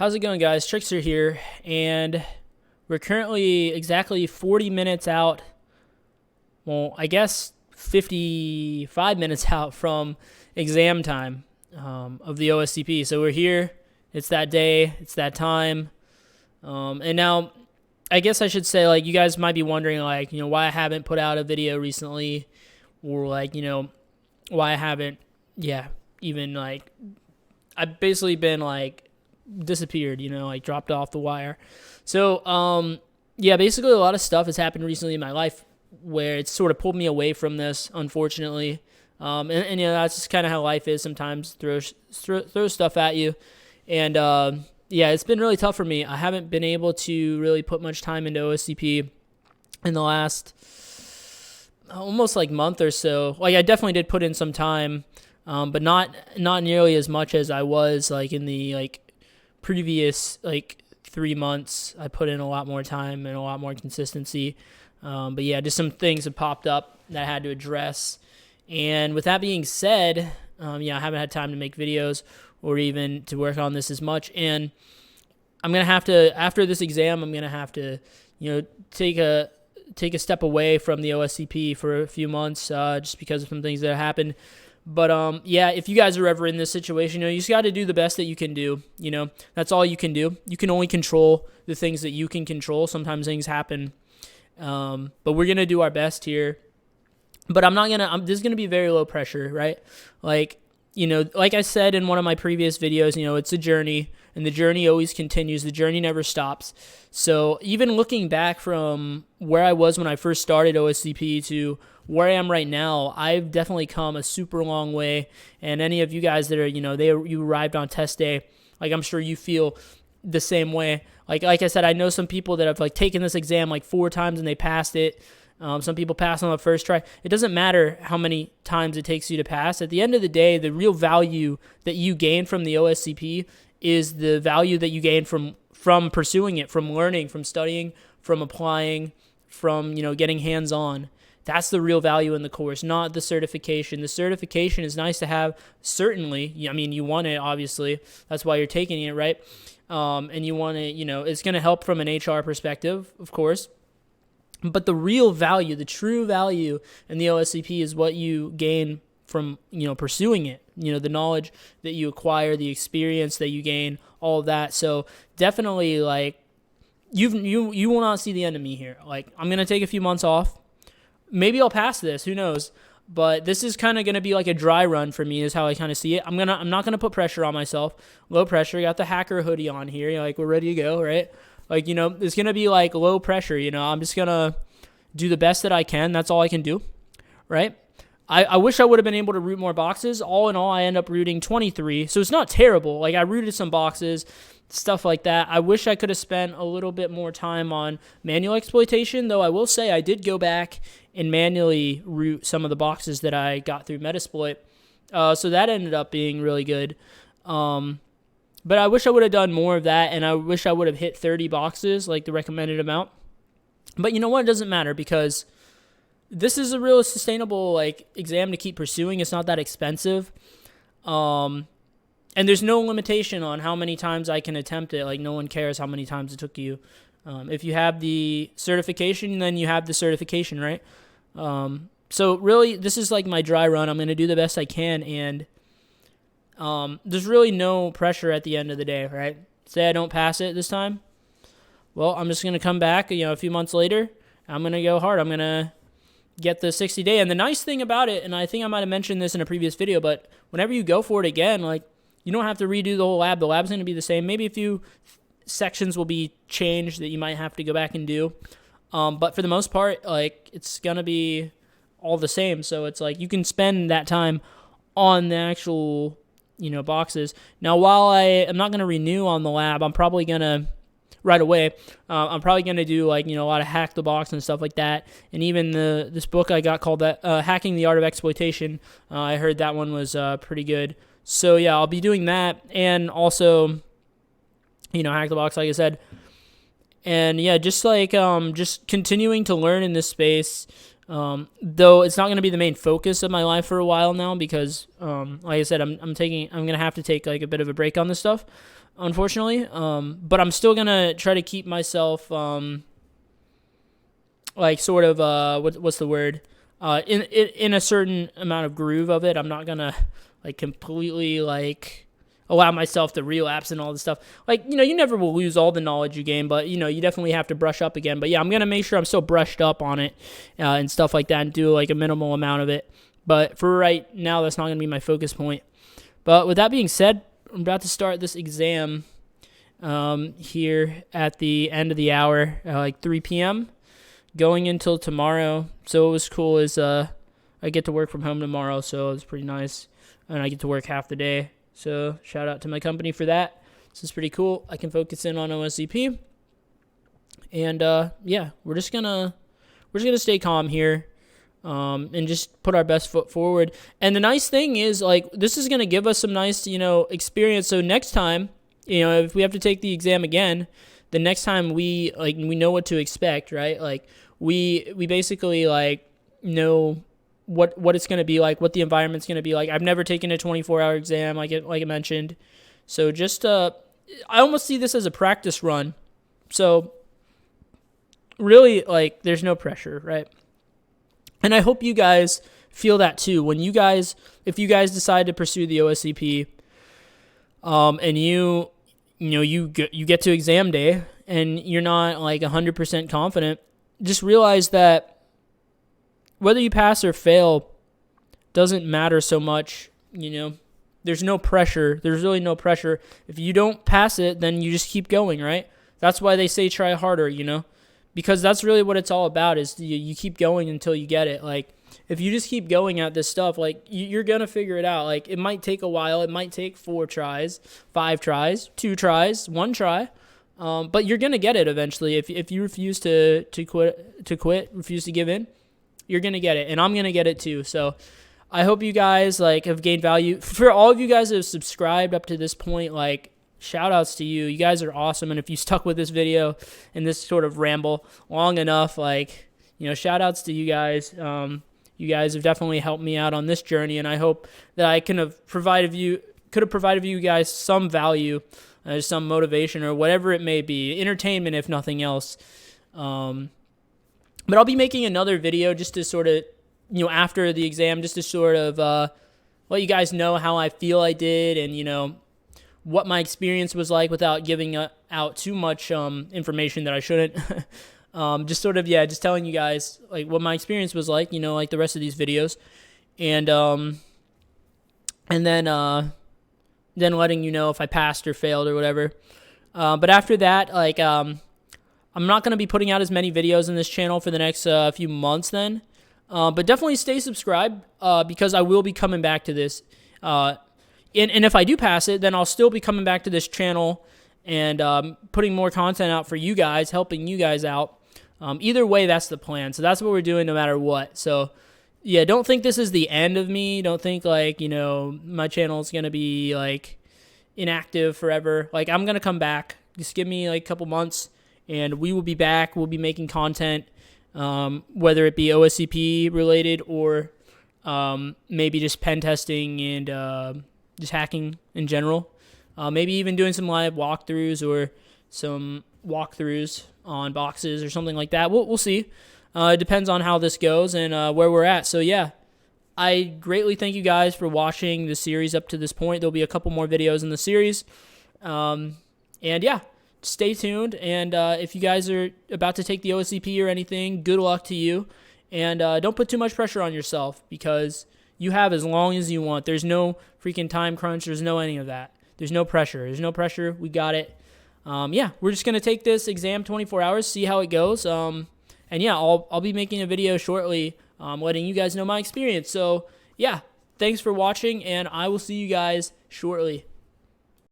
How's it going, guys? Trickster here, and we're currently exactly 40 minutes out. Well, I guess 55 minutes out from exam time of the OSCP. So we're here. It's that day. It's that time. And now, I guess I should say, like, you guys might be wondering, like, why I haven't put out a video recently, or like, why I haven't, even like, I've basically been like disappeared, like dropped off the wire. So, basically a lot of stuff has happened recently in my life where it's sort of pulled me away from this, unfortunately. And that's just kind of how life is sometimes, throw stuff at you. And, it's been really tough for me. I haven't been able to really put much time into OSCP in the last almost like month or so. Like, I definitely did put in some time, but not nearly as much as I was like in the previous 3 months. I put in a lot more time and a lot more consistency. But just some things have popped up that I had to address. And with that being said, I haven't had time to make videos or even to work on this as much. And I'm going to have to, after this exam, I'm going to have to, take a step away from the OSCP for a few months, just because of some things that happened. But, if you guys are ever in this situation, you just got to do the best that you can do. That's all you can do. You can only control the things that you can control. Sometimes things happen. But we're going to do our best here. But this is going to be very low pressure, right? Like I said in one of my previous videos, it's a journey, and the journey always continues. The journey never stops. So even looking back from where I was when I first started OSCP to where I am right now, I've definitely come a super long way. And any of you guys that are, you arrived on test day, like, I'm sure you feel the same way. Like I said, I know some people that have taken this exam 4 times and they passed it. Some people pass on the first try. It doesn't matter how many times it takes you to pass. At the end of the day, the real value that you gain from the OSCP is the value that you gain from pursuing it, from learning, from studying, from applying, from getting hands-on. That's the real value in the course, not the certification. The certification is nice to have, certainly. I mean, you want it, obviously. That's why you're taking it, right? And you want it, it's going to help from an HR perspective, of course. But the real value, the true value in the OSCP is what you gain from, pursuing it. The knowledge that you acquire, the experience that you gain, all of that. So definitely, you will not see the end of me here. I'm going to take a few months off. Maybe I'll pass this, who knows? But this is kind of going to be like a dry run for me, is how I kind of see it. I'm not going to put pressure on myself. Low pressure. Got the hacker hoodie on here. We're ready to go, right? It's going to be low pressure. I'm just going to do the best that I can. That's all I can do, right? I wish I would have been able to root more boxes. All in all, I end up rooting 23. So it's not terrible. I rooted some boxes, stuff like that. I wish I could have spent a little bit more time on manual exploitation, though I will say I did go back and manually root some of the boxes that I got through Metasploit. So that ended up being really good. But I wish I would have done more of that, and I wish I would have hit 30 boxes, like the recommended amount. But you know what? It doesn't matter, because this is a real sustainable exam to keep pursuing. It's not that expensive. And there's no limitation on how many times I can attempt it. No one cares how many times it took you. If you have the certification, then you have the certification, right? So really, this is my dry run. I'm going to do the best I can, and there's really no pressure at the end of the day, right? Say I don't pass it this time. Well, I'm just going to come back, a few months later. I'm going to go hard. I'm going to get the 60-day. And the nice thing about it, and I think I might have mentioned this in a previous video, but whenever you go for it again, you don't have to redo the whole lab. The lab's going to be the same. Maybe a few sections will be changed that you might have to go back and do. But for the most part, it's going to be all the same. So it's you can spend that time on the actual, boxes. Now, while I am not going to renew on the lab, I'm probably going to, right away, I'm probably going to do a lot of hack the box and stuff like that. And even this book I got called Hacking the Art of Exploitation, I heard that one was pretty good. So yeah, I'll be doing that, and also, hack the box, like I said. And yeah, just just continuing to learn in this space. Though it's not going to be the main focus of my life for a while now, because like I said, I'm going to have to take a bit of a break on this stuff. unfortunately. But I'm still gonna try to keep myself like sort of what's the word? In a certain amount of groove of it. I'm not gonna like completely like allow myself to relapse and all this stuff. Like, you never will lose all the knowledge you gain, but, you definitely have to brush up again. But, yeah, I'm going to make sure I'm still brushed up on it and stuff like that and do, like, a minimal amount of it. But for right now, that's not going to be my focus point. But with that being said, I'm about to start this exam here at the end of the hour, like 3 p.m., going until tomorrow. So what was cool is I get to work from home tomorrow, so it's pretty nice. And I get to work half the day. So shout out to my company for that. This is pretty cool. I can focus in on OSCP. And yeah, we're just gonna stay calm here, and just put our best foot forward. And the nice thing is, like, this is gonna give us some nice, experience. So next time, if we have to take the exam again, the next time we know what to expect, right? Like we basically like know what it's going to be like, what the environment's going to be like. I've never taken a 24-hour exam like I mentioned. So just I almost see this as a practice run. So really, like, there's no pressure, right? And I hope you guys feel that too. If you guys decide to pursue the OSCP, and you get to exam day and you're not like 100% confident, just realize that whether you pass or fail doesn't matter so much. There's no pressure. There's really no pressure. If you don't pass it, then you just keep going, right? That's why they say try harder, because that's really what it's all about, is you keep going until you get it. Like, if you just keep going at this stuff, like, you're going to figure it out. Like, it might take a while. It might take 4 tries, 5 tries, 2 tries, 1 try. But you're going to get it eventually. If you refuse to quit, refuse to give in, you're going to get it. And I'm going to get it too. So I hope you guys like have gained value. For all of you guys that have subscribed up to this point, like, shout outs to you. You guys are awesome. And if you stuck with this video and this sort of ramble long enough, like, shout outs to you guys. You guys have definitely helped me out on this journey. And I hope that I could have provided you guys some value, some motivation, or whatever it may be, entertainment, if nothing else. But I'll be making another video just to sort of, after the exam, just to sort of let you guys know how I feel I did, and, what my experience was like, without giving out too much information that I shouldn't. Just sort of, just telling you guys like what my experience was like, like the rest of these videos. And then letting you know if I passed or failed or whatever. But after that, like, I'm not going to be putting out as many videos in this channel for the next few months then. But definitely stay subscribed, because I will be coming back to this. And if I do pass it, then I'll still be coming back to this channel and putting more content out for you guys, helping you guys out. Either way, that's the plan. So that's what we're doing no matter what. So yeah, don't think this is the end of me. Don't think like, my channel is going to be like inactive forever. Like, I'm going to come back. Just give me like a couple months and we will be back. We'll be making content, whether it be OSCP related or maybe just pen testing and just hacking in general. Maybe even doing some live walkthroughs or some walkthroughs on boxes or something like that. We'll see. It depends on how this goes and where we're at. So yeah, I greatly thank you guys for watching the series up to this point. There'll be a couple more videos in the series. And yeah, stay tuned. And if you guys are about to take the OSCP or anything, good luck to you. And don't put too much pressure on yourself, because you have as long as you want. There's no freaking time crunch. There's no any of that. There's no pressure. We got it. Yeah, we're just going to take this exam 24 hours, see how it goes. And yeah, I'll be making a video shortly, letting you guys know my experience. So yeah, thanks for watching, and I will see you guys shortly.